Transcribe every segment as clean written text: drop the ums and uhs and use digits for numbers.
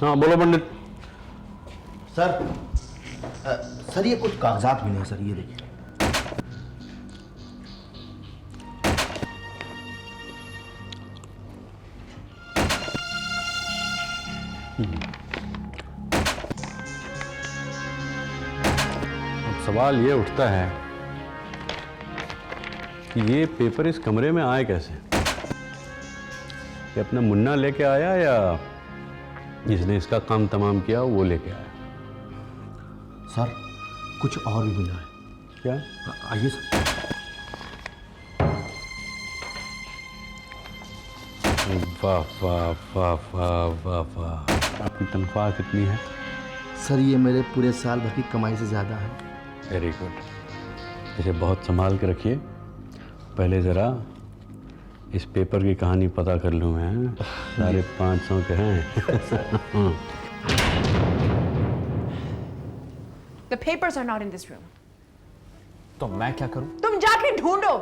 हाँ बोलो पंडित। Sir sir ये कुछ कागजात मिले हैं सर, ये देखिए। अब सवाल ये उठता है कि ये पेपर इस कमरे में आए कैसे? ये अपना मुन्ना लेके आया या जिसने इसका काम तमाम किया वो लेके आया? सर कुछ और भी मिला है। क्या? आइए सर। वाह वाह वाह वाह वाह वाह। आपकी तनख्वाह कितनी है? सर ये मेरे पूरे साल भर की कमाई से ज़्यादा है। Very good. इसे बहुत संभाल के रखिए। पहले ज़रा इस पेपर की कहानी पता कर लूँ मैं। 550 के हैं। The papers are not in this room. तो मैं क्या करूं? तुम जाके ढूंढो।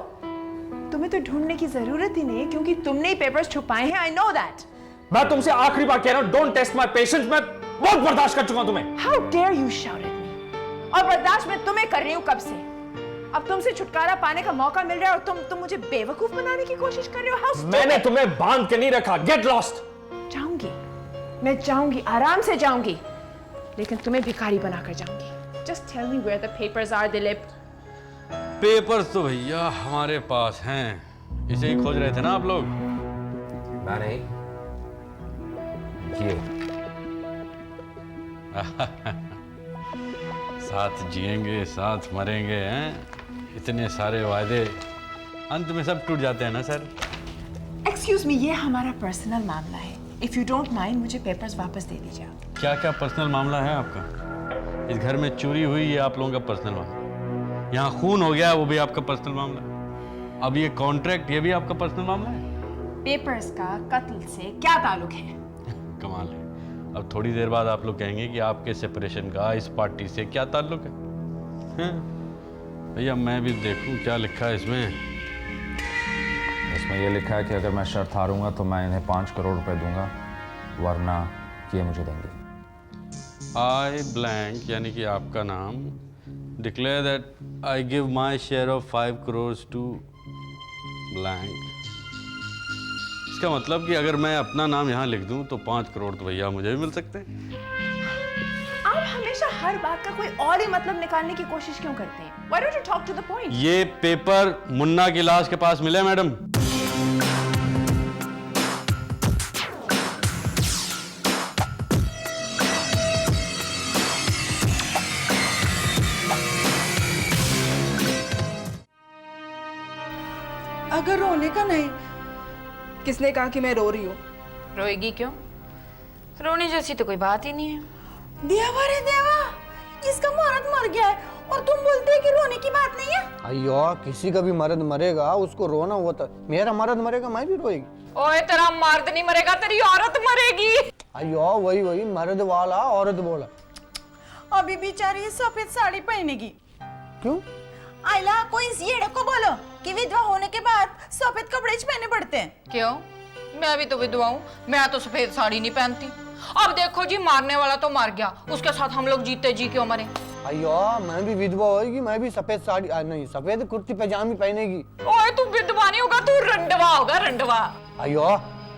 तुम्हें तो ढूंढने की जरूरत ही नहीं क्योंकि तुमने ही पेपर्स छुपाए हैं। I know that. मैं तुमसे आखिरी बार कह रहा हूं, डोंट टेस्ट माय पेशेंस। मैं बहुत बर्दाश्त कर चुका हूं तुम्हें। How dare you shout at me? और बर्दाश्त मैं तुम्हें कर रही हूं कब से? अब तुमसे छुटकारा पाने का मौका मिल रहा है और तुम मुझे बेवकूफ बनाने की कोशिश कर रहे हो। How stupid. मैंने तुम्हें बांध के नहीं रखा। Get lost. जाऊंगी, मैं जाऊंगी, आराम से जाऊंगी, लेकिन तुम्हें भिखारी बनाकर जाऊंगी। Just tell me where the papers are, Dilip. Papers तो भैया हमारे पास हैं। इसे ही खोज रहे थे ना आप लोग? मैं नहीं, ये साथ जिएंगे साथ मरेंगे हैं। इतने सारे वादे अंत में सब टूट जाते हैं ना सर। Excuse me, ये हमारा पर्सनल मामला है। If you don't mind, मुझे पेपर्स वापस दे दीजिए। क्या क्या पर्सनल मामला है आपका? इस घर में चोरी हुई, ये आप लोगों का पर्सनल मामला। यहाँ खून हो गया, वो भी आपका पर्सनल मामला। अब ये कॉन्ट्रैक्ट, ये भी आपका पर्सनल मामला है। पेपर्स का कत्ल से क्या ताल्लुक है? कमाल है। अब थोड़ी देर बाद आप लोग कहेंगे कि आपके सेपरेशन का इस पार्टी से क्या ताल्लुक है? भैया मैं भी देखूं क्या लिखा है इसमें। इसमें ये लिखा है कि अगर मैं शर्त हारूंगा तो मैं इन्हें 5 करोड़ रुपए दूंगा, वरना ये मुझे देंगे। आई ब्लैंक यानी कि आपका नाम declare that I give my share of 5 crore to blank. इसका मतलब कि अगर मैं अपना नाम यहाँ लिख दूँ तो 5 करोड़ तो भैया मुझे भी मिल सकते हैं। आप हमेशा हर बात का कोई और ही मतलब निकालने की कोशिश क्यों करते हैं? Why don't you talk to the point? ये पेपर मुन्ना की लाश के पास मिले मैडम। अगर रोने का नहीं, किसने कहा कि मैं रो रही हूँ? रोएगी क्यों? रोने जैसी तो कोई बात ही नहीं है। देवा रे देवा, इसका मर्द मर गया है और तुम बोलते हो कि रोने की बात नहीं है। अयो किसी का भी मर्द मरेगा, उसको रोना होता। मेरा मर्द मरेगा मैं भी रोएगी। ओए तेरा मर्द नहीं मरेगा, तेरी औरत मरेगी। अयो वही मर्द वाला औरत बोला। अभी बेचारी सफेद साड़ी पहनेगी। क्यों? आइला कोई इस येड़े को बोलो कि विधवा होने के बाद सफेद कपड़े पहने पड़ते हैं। क्यों? मैं भी तो विधवा हूँ, मैं तो सफेद साड़ी नहीं पहनती। अब देखो जी, मारने वाला तो मार गया, उसके साथ हम लोग जीते जी क्यों मरे? अयो मैं भी विधवा होगी, मैं भी सफेद साड़ी नहीं सफेद कुर्ती पैजामी पहनेगी। ओए तू विधवा नहीं होगा, तू रंडवा होगा, रंडवा। अयो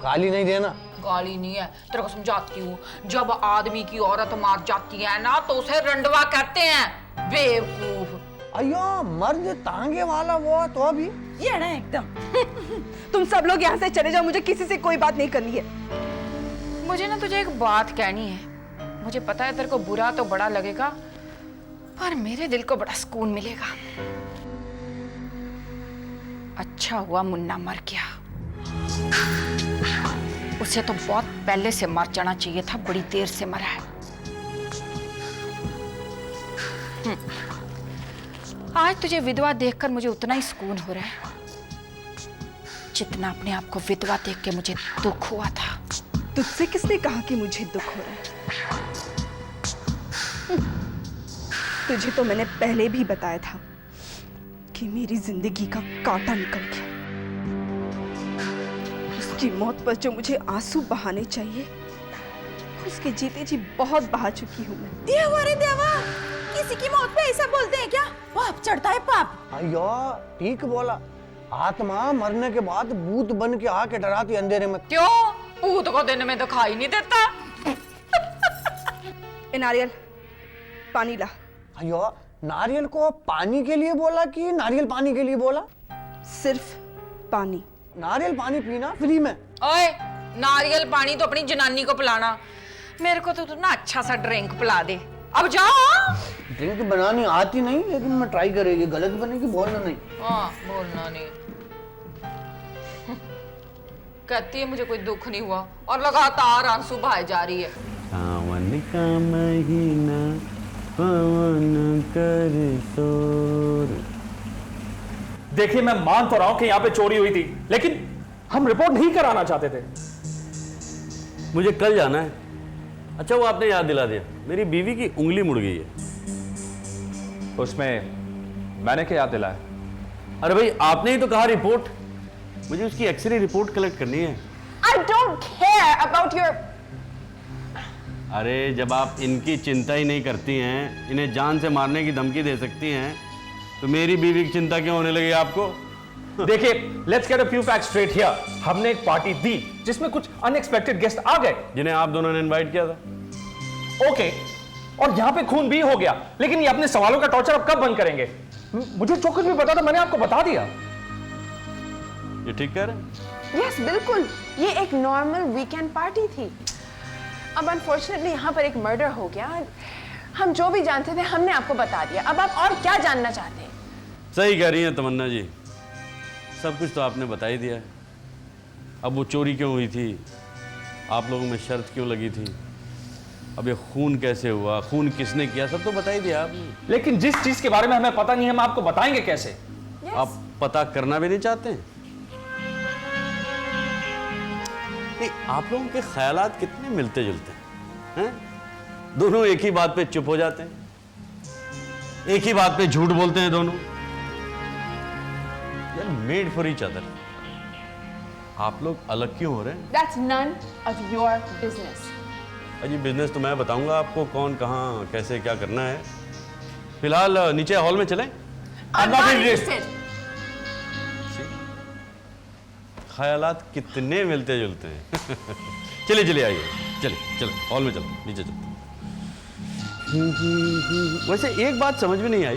गाली नहीं देना। गाली नहीं है, तेरे को समझाती हूँ। जब आदमी की औरत मार जाती है ना तो उसे रंडवा कहते हैं, बेवकूफ। अयो मर्द तांगे वाला वो तो भी ये ना एकदम। तुम सब लोग यहाँ से चले जाओ, मुझे किसी से कोई बात नहीं करनी है। मुझे ना तुझे एक बात कहनी है। मुझे पता है तेरे को बुरा तो बड़ा लगेगा, पर मेरे दिल को बड़ा सुकून मिलेगा। अच्छा हुआ मुन्ना मर गया, उसे तो बहुत पहले से मर जाना चाहिए था, बड़ी देर से मरा है। आज तुझे विधवा देखकर मुझे उतना ही सुकून हो रहा है जितना अपने आप को विधवा देख के मुझे दुख हुआ था। तुझसे किसने कहा कि मुझे दुख हो रहा है? तुझे तो मैंने पहले भी बताया था कि मेरी जिंदगी का कांटा निकल गया। उसकी मौत पर जो मुझे आंसू बहाने चाहिए उसके जीते जी बहुत बहा चुकी हूँ मैं। देवा रे देवा, किसी की मौत पे ऐसा बोलते हैं क्या? पाप चढ़ता है पाप। अयो ठीक बोला, आत्मा मरने के बाद भूत बन के आके डराती अंधेरे में। क्यों? भूत को दिन में दिखाई नहीं देता। ए नारियल, पानी ला। अयो नारियल को पानी के लिए बोला कि नारियल पानी के लिए बोला? सिर्फ पानी। नारियल पानी पीना फ्री में। ओए, नारियल पानी तो अपनी जनानी को पिलाना, मेरे को तो तू ना अच्छा सा ड्रिंक पिला दे। अब जाओ। ड्रिंक बनानी आती नहीं, लेकिन मैं ट्राई करेगी, गलत बनेगी बोलना नहीं। हाँ, बोलना नहीं। कहती है मुझे कोई दुख नहीं हुआ और लगातार आंसू बहाए जा रही है। सावन का महीना पवन कर शोर। देखिए, मैं मान तो रहा हूं कि यहां पे चोरी हुई थी, लेकिन हम रिपोर्ट नहीं कराना चाहते थे। मुझे कल जाना है। अच्छा वो आपने याद दिला दिया, मेरी बीवी की उंगली मुड़ गई है। उसमें मैंने क्या याद दिलाया? अरे भाई आपने ही तो कहा रिपोर्ट, मुझे उसकी एक्सरे रिपोर्ट कलेक्ट करनी है। I don't care about your... अरे जब आप इनकी चिंता ही नहीं करती हैं, इन्हें जान से मारने की धमकी दे सकती हैं, तो मेरी बीवी की चिंता क्यों होने लगी आपको? देखिए, let's get a few facts straight here. हमने एक पार्टी दी जिसमें कुछ अनएक्सपेक्टेड गेस्ट आ गए, जिन्हें आप दोनों ने इनवाइट किया था। ओके, और यहां पे खून भी हो गया, लेकिन ये अपने सवालों का टॉर्चर अब कब बंद करेंगे? मुझे जो कुछ भी पता था मैंने आपको बता दिया। ये ठीक कह रहे हैं? यस बिल्कुल, ये एक नॉर्मल वीकेंड पार्टी थी। अब अनफॉर्चुनेटली यहाँ पर एक मर्डर हो गया। हम जो भी जानते थे हमने आपको बता दिया। अब आप और क्या जानना चाहते हैं? सही कह रही हैं तमन्ना जी, सब कुछ तो आपने बता ही दिया है। अब वो चोरी क्यों हुई थी, आप लोगों में शर्त क्यों लगी थी, अब ये खून कैसे हुआ, खून किसने किया, सब तो बता ही दिया आपने। लेकिन जिस चीज के बारे में हमें पता नहीं है, हम आपको बताएंगे कैसे? आप पता करना भी नहीं चाहते हैं? नहीं, आप लोगों के ख्यालात कितने मिलते जुलते हैं? दोनों एक ही बात पे चुप हो जाते हैं, एक ही बात पे झूठ बोलते हैं दोनों। यार मेड फॉर ईच अदर। आप लोग अलग क्यों हो रहे हैं? That's none of your business. अजी बिजनेस तो मैं बताऊंगा आपको, कौन कहाँ कैसे क्या करना है। फिलहाल नीचे हॉल में चलें। I'm not interested. ख्यालात कितने मिलते जुलते हैं। चलिए चलिए आइए, चलिए चलो हॉल में चलो, नीचे चलो। वैसे एक बात समझ में नहीं आई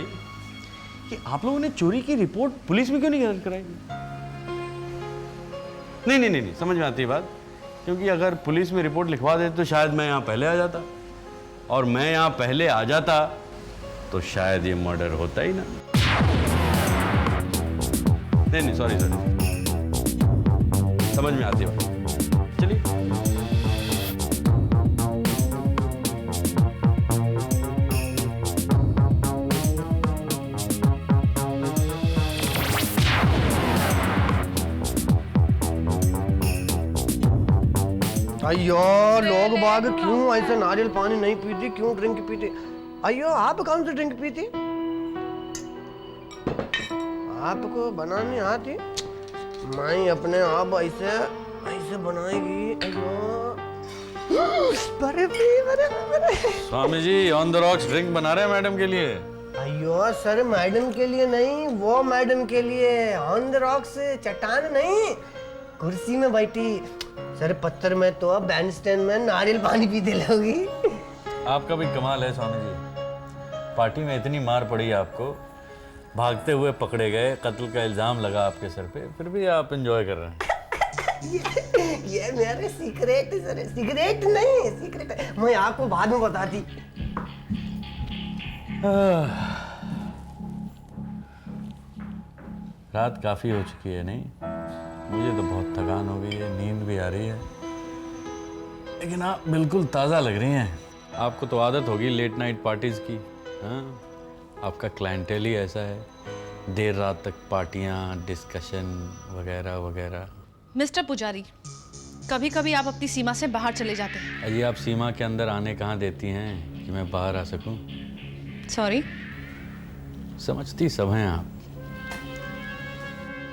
कि आप लोगों ने चोरी की रिपोर्ट पुलिस में क्यों नहीं दर्ज कराई? नहीं नहीं नहीं नहीं, समझ में आती है बात, क्योंकि अगर पुलिस में रिपोर्ट लिखवा देते तो शायद मैं यहाँ पहले आ जाता, और मैं यहाँ पहले आ जाता तो शायद ये मर्डर होता ही ना। नहीं नहीं सॉरी सॉरी, समझ में आती है बात। चलिए अयो लोग बाग क्यों ऐसे नारियल पानी नहीं पीती, क्यों ड्रिंक पीती? अयो आप कौन सी ड्रिंक पीती? आपको बनानी आती? मैं अपने आप ऐसे ऐसे बनाएगी। अयो Swami ji on the rocks drink बना रहे हैं मैडम के लिए। अयो सर मैडम के लिए नहीं, वो मैडम के लिए। ऑन द रॉक्स चट्टान नहीं, कुर्सी में बैठी। सर पत्थर में तो अब बैंडस्टैंड में नारियल पानी पीते लोगी। आपका भी कमाल है स्वामी जी, पार्टी में इतनी मार पड़ी आपको, भागते हुए पकड़े गए, कत्ल का इल्जाम लगा आपके सर पे, फिर भी आप एंजॉय कर रहे हैं। ये मेरे सीक्रेट सर, सीक्रेट नहीं, सीक्रेट मैं आपको बाद में बताती। रात काफ़ी हो चुकी है नहीं? मुझे तो बहुत थकान हो गई है, नींद भी आ रही है, लेकिन आप बिल्कुल ताज़ा लग रही हैं। आपको तो आदत होगी लेट नाइट पार्टीज़ की। हाँ, आपका क्लाइंटेल ही ऐसा है, देर रात तक पार्टियाँ, डिस्कशन वगैरह वगैरह। मिस्टर पुजारी, कभी कभी आप अपनी सीमा से बाहर चले जाते हैं। अजी आप सीमा के अंदर आने कहाँ देती हैं कि मैं बाहर आ सकूं? सॉरी। समझती सब हैं आप,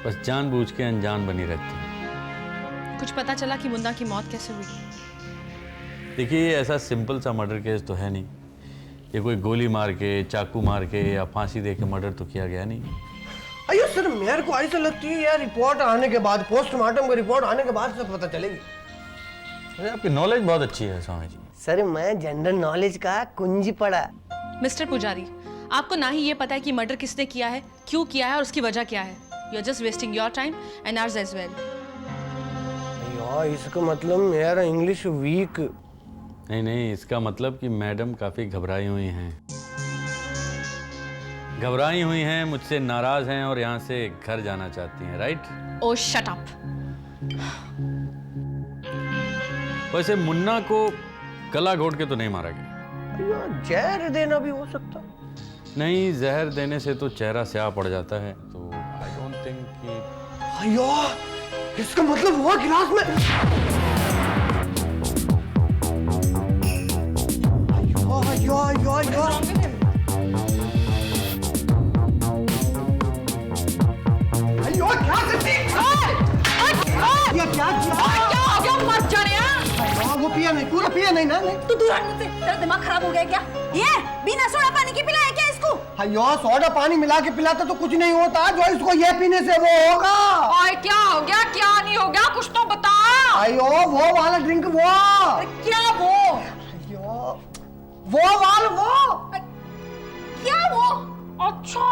बस जानबूझ के अनजान बनी रहती हैं। कुछ पता चला कि मुन्ना की मौत कैसे हुई? देखिए ये ऐसा सिंपल सा मर्डर केस तो है नहीं, ये कोई गोली मार के, चाकू मार के या फांसी दे के मर्डर तो किया गया नहीं। अयो सर, मेरे को ऐसा लगती है यार, रिपोर्ट आने के बाद, पोस्टमार्टम की रिपोर्ट आने के बाद सब पता चलेगी। अरे आपकी नॉलेज बहुत अच्छी है स्वामी जी। सर मैं जनरल नॉलेज का कुंजी पढ़ा। मिस्टर पुजारी, आपको ना ही ये पता है कि मर्डर किसने किया है, क्यों किया है और उसकी वजह क्या है। You are just wasting your time and hours as well. यार इसका मतलब मेरा इंग्लिश वीक। नहीं, इसका मतलब कि मैडम काफ़ी घबराई हुई हैं, मुझसे नाराज हैं और यहाँ से घर जाना चाहती हैं, राइट? ओह शट अप। वैसे मुन्ना को गला घोट के तो नहीं मारा गया। जहर देना भी हो सकता। नहीं, जहर देने से तो चेहरा स्याह पड़ जाता है, तो आई डोंट थिंक कि। अयो, इसका मतलब हुआ गिलास में। अयो। क्या करती? ये क्या किया? मर जाने। वो पिया नहीं, पूरा पिया नहीं ना। तू दूर हट मुझसे, तेरा दिमाग खराब हो गया क्या? ये बिना सोडा पानी के पिलाया क्या इसको? अयो, सोडा पानी मिला के पिलाता तो कुछ नहीं होता, जो इसको ये पीने से वो होगा। ओए क्या हो गया, क्या नहीं हो गया, कुछ तो बता। अयो वो वाला ड्रिंक वो। क्या वो? अयो वो वाला वो। क्या वो? अच्छा,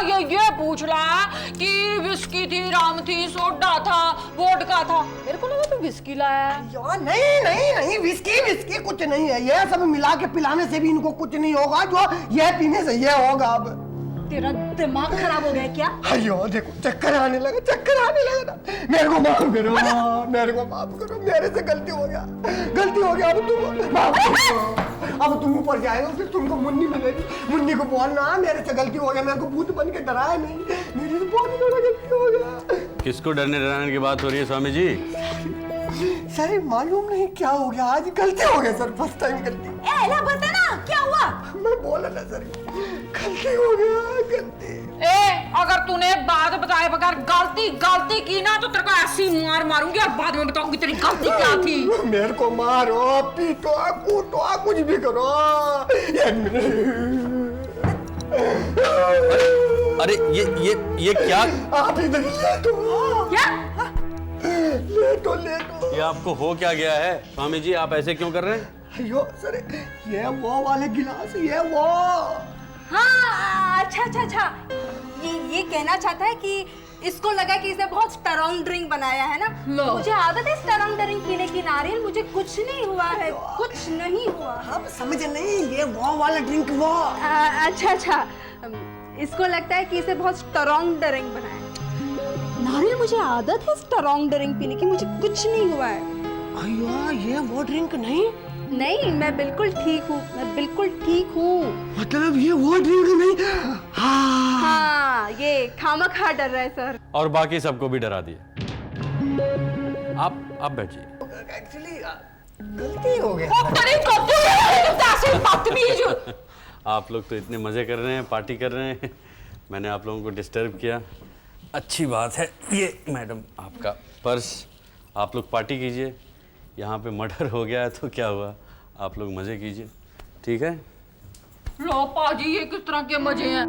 ये पूछ रहा है कि विस्की थी, राम थी, सोडा था, वोडका था। मेरे को लगा तू विस्की लाया है। यार नहीं, विस्की कुछ नहीं है, ये सब मिला के पिलाने से भी इनको कुछ नहीं होगा, जो ये पीने से ये होगा। अब तेरा दिमाग खराब हो गया क्या? अयो देखो, चक्कर आने लगा ना। मेरे को माफ करो, मेरे से गलती हो गया। अब तुम ऊपर जाएगा, फिर तुमको मुन्नी मिलेगी, मुन्नी को बोलना मेरे से गलती हो गया, मेरे को भूत बन के डराया नहीं, मेरे से बहुत बड़ा गलती हो गया। किसको डराने की बात हो रही है स्वामी जी? सर मालूम नहीं क्या हो गया, आज गलती हो गया सर, फर्स्ट टाइम गलती। एला बता ना क्या हुआ? मैं बोला ना सर, गलती हो गया, गलती। अगर तूने बात बताए बगैर गलती की ना तो तेरे को ऐसी मारूंगी और बाद में बताऊंगी तेरी गलती क्या थी। मेरे को मारो, पीटो, कूटो, कुछ भी करो। अरे ये क्या? आप इधर ले दो। क्या? ले दो। ये आपको हो क्या गया है स्वामी जी, आप ऐसे क्यों कर रहे हैं? अयो सर, ये वो वाले गिलास, ये वो। हाँ अच्छा। ये कहना चाहता है कि इसको लगा कि इसने बहुत स्ट्रॉन्ग ड्रिंक बनाया है ना। मुझे आदत है स्ट्रॉन्ग ड्रिंक पीने की नारियल, मुझे कुछ नहीं हुआ है, कुछ नहीं हुआ। अब समझ नहीं, ये वो वाला ड्रिंक वो। अच्छा, इसको लगता है कि इसे बहुत स्ट्रॉन्ग ड्रिंक बनाया है। नारियल, मुझे आदत है स्ट्रॉन्ग ड्रिंक पीने की, मुझे कुछ नहीं हुआ है। अयो ये वो ड्रिंक नहीं। मैं बिल्कुल ठीक हूँ। मतलब ये वो ड्रिंक नहीं। हाँ, ये खामखा डर रहा है सर। और बाकी सबको भी डरा दिया। आप बैठिए। एक्चुअली गलती हो गया। आप लोग तो इतने मजे कर रहे हैं, पार्टी कर रहे हैं, मैंने आप लोगों को डिस्टर्ब किया। अच्छी बात है। ये मैडम आपका पर्स, आप लोग पार्टी कीजिए। यहाँ पे मर्डर हो गया है तो क्या हुआ, आप लोग मजे कीजिए, ठीक है? लो पाजी, ये किस तरह के मजे हैं?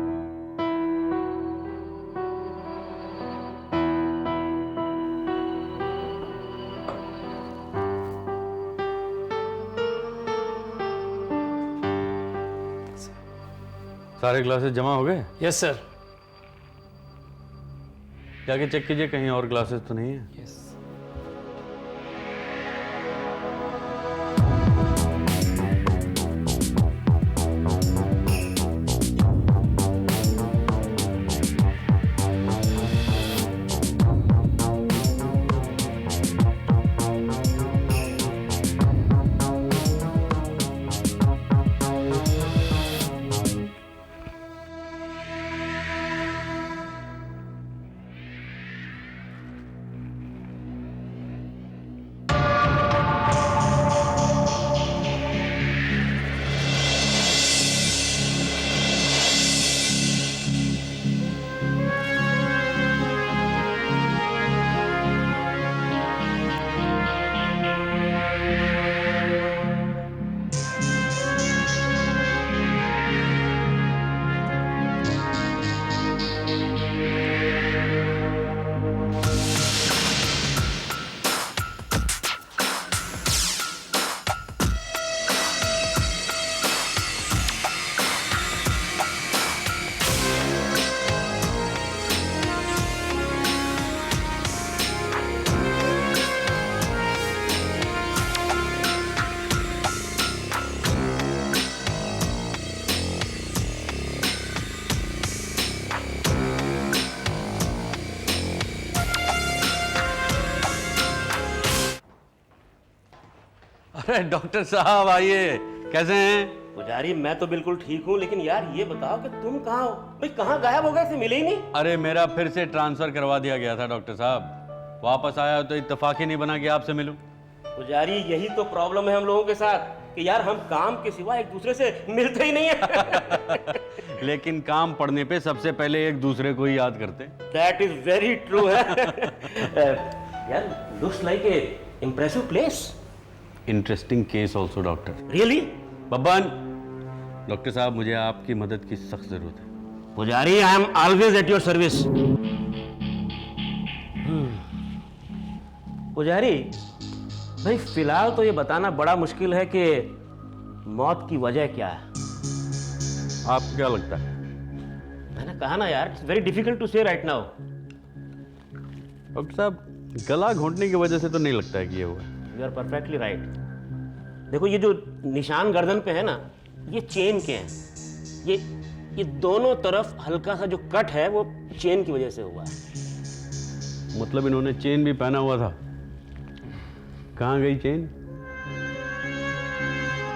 सारे ग्लासेस जमा हो गए? Yes sir. जाके चेक कीजिए कहीं और ग्लासेस तो नहीं है। यस। अरे डॉक्टर साहब आइए, कैसे हैं? पुजारी मैं तो बिल्कुल ठीक हूँ, लेकिन यार ये बताओ कि तुम कहाँ हो? भाई कहाँ गायब हो गए थे, मिले ही नहीं। अरे मेरा फिर से ट्रांसफर करवा दिया गया था डॉक्टर साहब, वापस आया तो इत्तेफाक ही नहीं बना कि आपसे मिलूं। पुजारी यही तो प्रॉब्लम है हम लोगों के साथ कि यार हम काम के सिवा एक दूसरे से मिलते ही नहीं है। लेकिन काम पड़ने पे सबसे पहले एक दूसरे को ही याद करते। दैट इज वेरी ट्रू है। यार looks like a impressive place. Interesting case also doctor. Really? Babban, doctor साहब मुझे आपकी मदद की सख्त जरूरत है। पुजारी I am always at your service. पुजारी भाई फिलहाल तो ये बताना बड़ा मुश्किल है कि मौत की वजह क्या है। आपको क्या लगता है? मैंने कहा ना यार, इट्स वेरी डिफिकल्ट टू से राइट नाउ। डॉक्टर साहब गला घोंटने की वजह से तो नहीं लगता है कि ये हुआ। You are perfectly right. देखो ये जो निशान गर्दन पे है ना, ये चेन के हैं। ये दोनों तरफ हल्का सा जो कट है वो चेन की वजह से हुआ है। मतलब इन्होंने चेन भी पहना हुआ था? कहाँ गई चेन?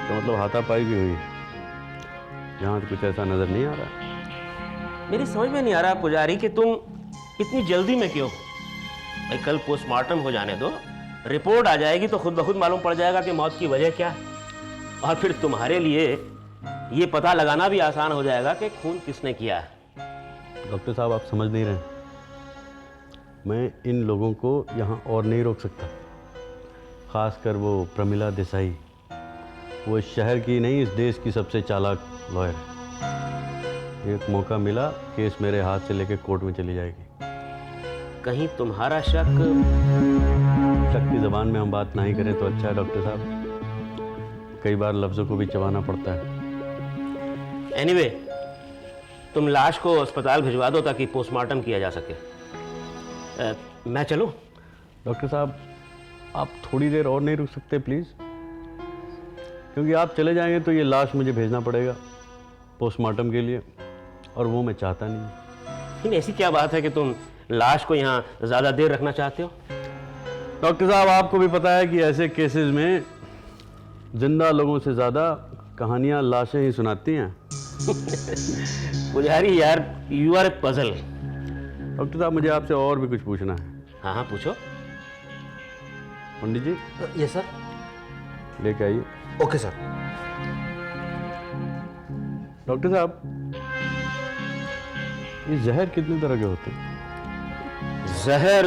तो मतलब हाथापाई भी हुई? यहाँ तो कुछ ऐसा नजर नहीं आ रहा। मेरी समझ में नहीं आ रहा पुजारी कि तुम इतनी जल्दी में क्यों। भाई कल पोस्टमार्टम हो जाने दो, रिपोर्ट आ जाएगी तो खुद ब खुद मालूम पड़ जाएगा कि मौत की वजह क्या है, और फिर तुम्हारे लिए ये पता लगाना भी आसान हो जाएगा कि खून किसने किया है। डॉक्टर साहब आप समझ नहीं रहे, मैं इन लोगों को यहाँ और नहीं रोक सकता, खासकर वो प्रमिला देसाई। वो इस शहर की नहीं इस देश की सबसे चालाक लॉयर है। एक मौका मिला केस मेरे हाथ से लेके कोर्ट में चली जाएगी। कहीं तुम्हारा शक की जबान में हम बात नहीं करें तो अच्छा है डॉक्टर साहब, कई बार लफ्जों को भी चबाना पड़ता है। एनीवे, तुम लाश को अस्पताल भिजवा दो ताकि पोस्टमार्टम किया जा सके। मैं चलूं? डॉक्टर साहब आप थोड़ी देर और नहीं रुक सकते प्लीज़? क्योंकि आप चले जाएंगे तो ये लाश मुझे भेजना पड़ेगा पोस्टमार्टम के लिए, और वो मैं चाहता नहीं। लेकिन ऐसी क्या बात है कि तुम लाश को यहाँ ज़्यादा देर रखना चाहते हो? डॉक्टर साहब आपको भी पता है कि ऐसे केसेस में जिंदा लोगों से ज़्यादा कहानियाँ लाशें ही सुनाती हैं। पुजारी यार you are a puzzle. Doctor साहब मुझे आपसे और भी कुछ पूछना है। हाँ हाँ पूछो। पंडित जी। Yes sir. लेके आइए। Okay sir. डॉक्टर साहब ये जहर कितने तरह के होते हैं? जहर